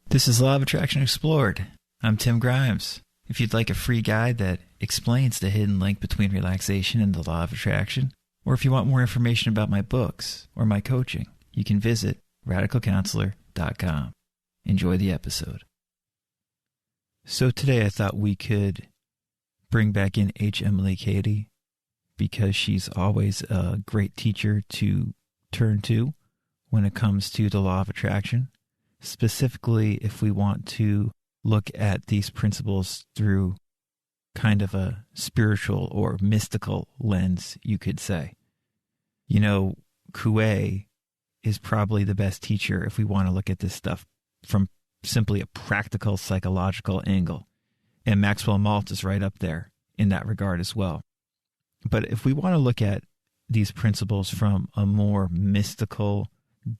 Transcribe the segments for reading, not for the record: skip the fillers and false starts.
This is Law of Attraction Explored. I'm Tim Grimes. If you'd like a free guide that explains the hidden link between relaxation and the law of attraction, or if you want more information about my books or my coaching, you can visit radicalcounselor.com. Enjoy the episode. So today I thought we could bring back in Emilie Cady, because she's always a great teacher to turn to when it comes to the law of attraction. Specifically, if we want to look at these principles through kind of a spiritual or mystical lens, you could say. You know, Coué is probably the best teacher if we want to look at this stuff from simply a practical psychological angle. And Maxwell Maltz is right up there in that regard as well. But if we want to look at these principles from a more mystical,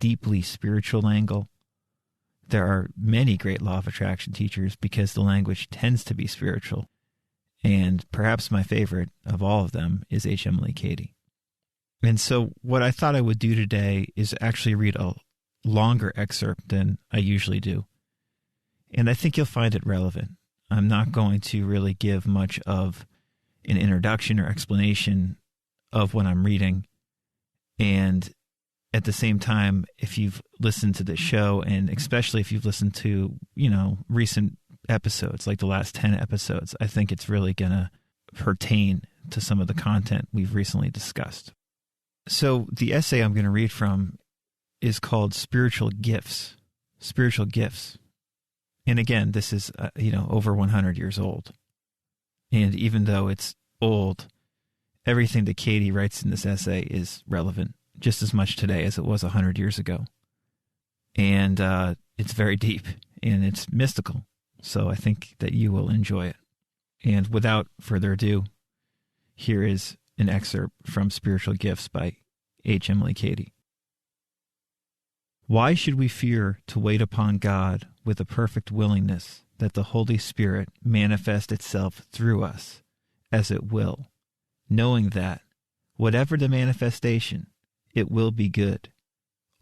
deeply spiritual angle, there are many great law of attraction teachers because the language tends to be spiritual. And perhaps my favorite of all of them is Emilie Cady. And so what I thought I would do today is actually read a longer excerpt than I usually do. And I think you'll find it relevant. I'm not going to really give much of an introduction or explanation of what I'm reading. And at the same time, if you've listened to this show, and especially if you've listened to, recent episodes, like the last 10 episodes, I think it's really going to pertain to some of the content we've recently discussed. So the essay I'm going to read from is called Spiritual Gifts. Spiritual Gifts. And again, this is, over 100 years old. And even though it's old, everything that Cady writes in this essay is relevant just as much today as it was 100 years ago. And it's very deep and it's mystical. So I think that you will enjoy it. And without further ado, here is an excerpt from Spiritual Gifts by Emilie Cady. Why should we fear to wait upon God with a perfect willingness that the Holy Spirit manifest itself through us as it will, knowing that, whatever the manifestation, it will be good,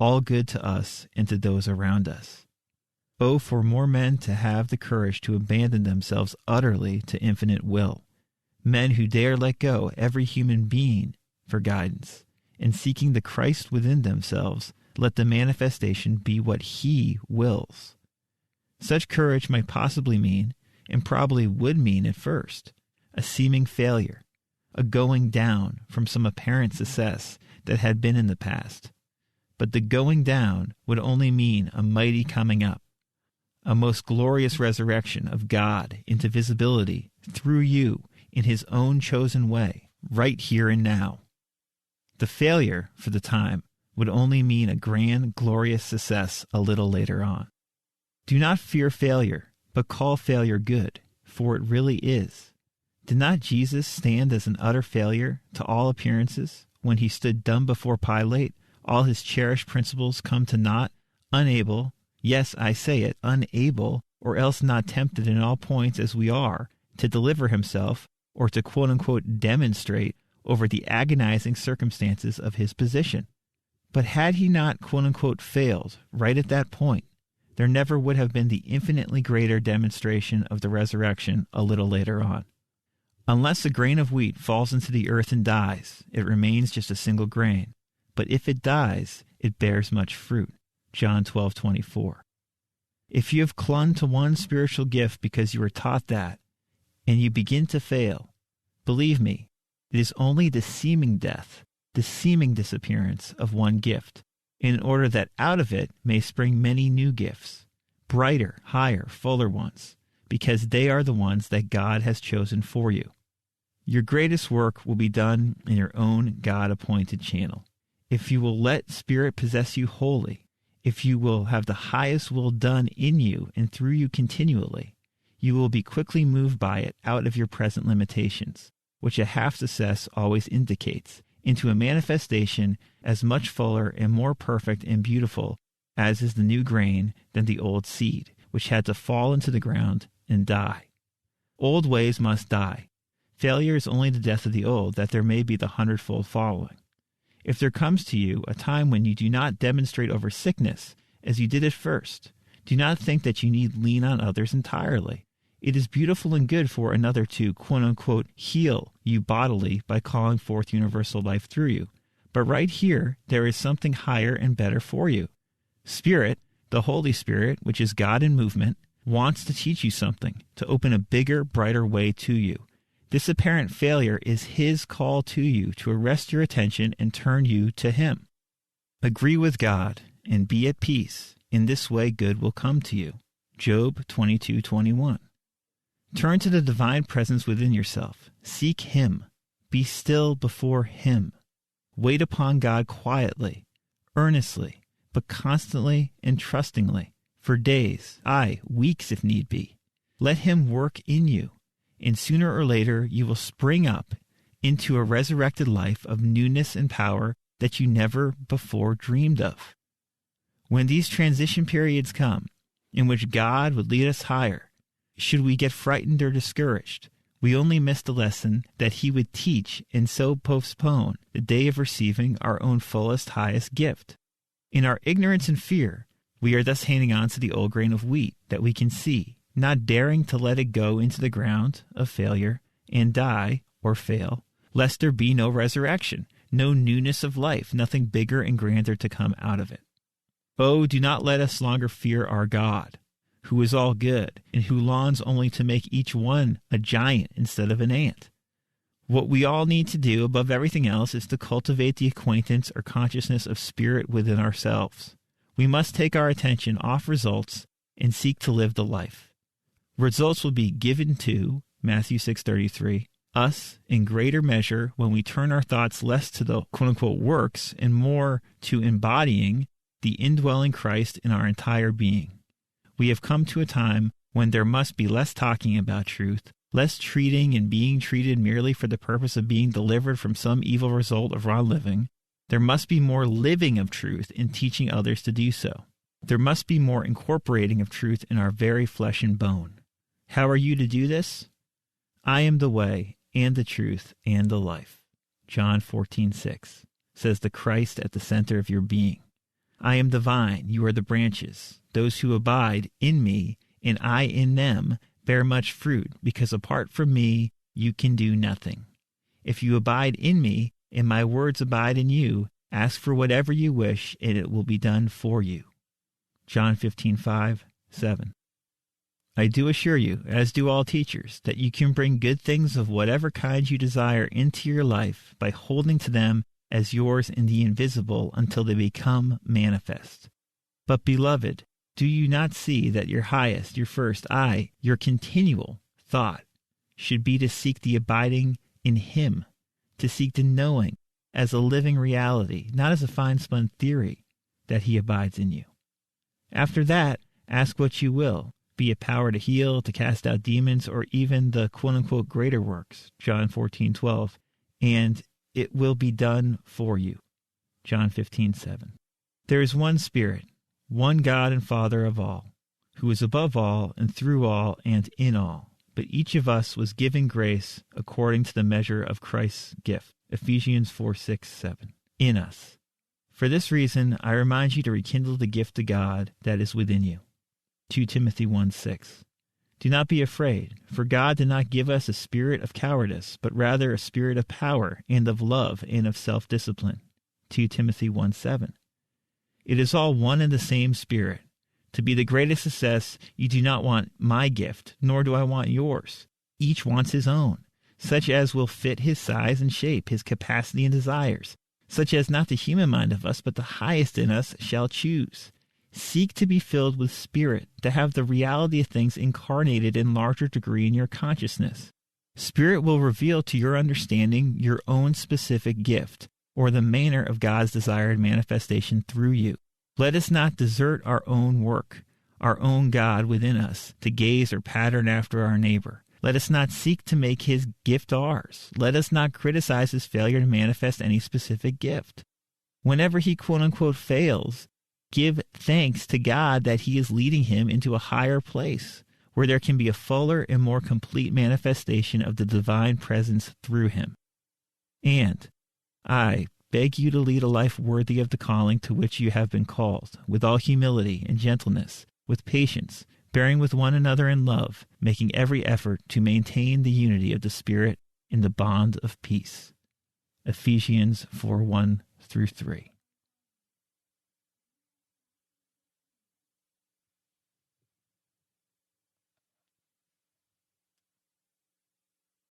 all good to us and to those around us. Oh, for more men to have the courage to abandon themselves utterly to infinite will, men who dare let go every human being for guidance, and seeking the Christ within themselves, let the manifestation be what He wills. Such courage might possibly mean, and probably would mean at first, a seeming failure, a going down from some apparent success that had been in the past. But the going down would only mean a mighty coming up, a most glorious resurrection of God into visibility through you in His own chosen way, right here and now. The failure, for the time, would only mean a grand, glorious success a little later on. Do not fear failure, but call failure good, for it really is. Did not Jesus stand as an utter failure to all appearances when He stood dumb before Pilate, all His cherished principles come to naught, unable, yes, I say it, unable, or else not tempted in all points as we are, to deliver Himself, or to quote-unquote demonstrate over the agonizing circumstances of His position? But had He not quote-unquote failed right at that point, there never would have been the infinitely greater demonstration of the resurrection a little later on. Unless a grain of wheat falls into the earth and dies, it remains just a single grain. But if it dies, it bears much fruit. John 12:24. If you have clung to one spiritual gift because you were taught that, and you begin to fail, believe me, it is only the seeming death, the seeming disappearance of one gift, in order that out of it may spring many new gifts, brighter, higher, fuller ones, because they are the ones that God has chosen for you. Your greatest work will be done in your own God-appointed channel. If you will let Spirit possess you wholly, if you will have the highest will done in you and through you continually, you will be quickly moved by it out of your present limitations, which a half success always indicates, into a manifestation as much fuller and more perfect and beautiful as is the new grain than the old seed, which had to fall into the ground and die. Old ways must die. Failure is only the death of the old, that there may be the hundredfold following. If there comes to you a time when you do not demonstrate over sickness as you did at first, Do not think that you need lean on others entirely. It is beautiful and good for another to, quote-unquote, heal you bodily by calling forth universal life through you. But right here, there is something higher and better for you. Spirit, the Holy Spirit, which is God in movement, wants to teach you something, to open a bigger, brighter way to you. This apparent failure is His call to you to arrest your attention and turn you to Him. Agree with God and be at peace. In this way, good will come to you. Job 22:21. Turn to the divine presence within yourself. Seek Him. Be still before Him. Wait upon God quietly, earnestly, but constantly and trustingly, for days, aye, weeks if need be. Let Him work in you, and sooner or later you will spring up into a resurrected life of newness and power that you never before dreamed of. When these transition periods come, in which God would lead us higher, should we get frightened or discouraged? We only miss the lesson that He would teach and so postpone the day of receiving our own fullest, highest gift. In our ignorance and fear, we are thus hanging on to the old grain of wheat that we can see, not daring to let it go into the ground of failure and die or fail, lest there be no resurrection, no newness of life, nothing bigger and grander to come out of it. Oh, do not let us longer fear our God, who is all good, and who longs only to make each one a giant instead of an ant. What we all need to do above everything else is to cultivate the acquaintance or consciousness of spirit within ourselves. We must take our attention off results and seek to live the life. Results will be given to, Matthew 6:33, us in greater measure when we turn our thoughts less to the quote-unquote works and more to embodying the indwelling Christ in our entire being. We have come to a time when there must be less talking about truth, less treating and being treated merely for the purpose of being delivered from some evil result of wrong living. There must be more living of truth and teaching others to do so. There must be more incorporating of truth in our very flesh and bone. How are you to do this? I am the way and the truth and the life. John 14:6 says the Christ at the center of your being. I am the vine, you are the branches. Those who abide in me, and I in them, bear much fruit, because apart from me you can do nothing. If you abide in me, and my words abide in you, ask for whatever you wish, and it will be done for you. John 15:5-7. I do assure you, as do all teachers, that you can bring good things of whatever kind you desire into your life by holding to them as yours in the invisible until they become manifest. But, beloved, do you not see that your highest, your first, aye, your continual thought should be to seek the abiding in Him, to seek the knowing as a living reality, not as a fine-spun theory, that He abides in you? After that, ask what you will, be it power to heal, to cast out demons, or even the quote-unquote greater works, John 14:12, and it will be done for you, John 15:7. There is one Spirit, one God and Father of all, who is above all and through all and in all. But each of us was given grace according to the measure of Christ's gift, Ephesians 4:6-7, in us. For this reason, I remind you to rekindle the gift of God that is within you, 2 Timothy 1:6. Do not be afraid, for God did not give us a spirit of cowardice, but rather a spirit of power and of love and of self-discipline, 2 Timothy 1:7. It is all one and the same Spirit. To be the greatest success, you do not want my gift, nor do I want yours. Each wants his own, such as will fit his size and shape, his capacity and desires, such as not the human mind of us, but the highest in us shall choose. Seek to be filled with Spirit, to have the reality of things incarnated in larger degree in your consciousness. Spirit will reveal to your understanding your own specific gift, or the manner of God's desired manifestation through you. Let us not desert our own work, our own God within us, to gaze or pattern after our neighbor. Let us not seek to make his gift ours. Let us not criticize his failure to manifest any specific gift. Whenever he quote-unquote fails, give thanks to God that he is leading him into a higher place, where there can be a fuller and more complete manifestation of the divine presence through him. And I beg you to lead a life worthy of the calling to which you have been called, with all humility and gentleness, with patience, bearing with one another in love, making every effort to maintain the unity of the Spirit in the bond of peace. Ephesians 4:1-3.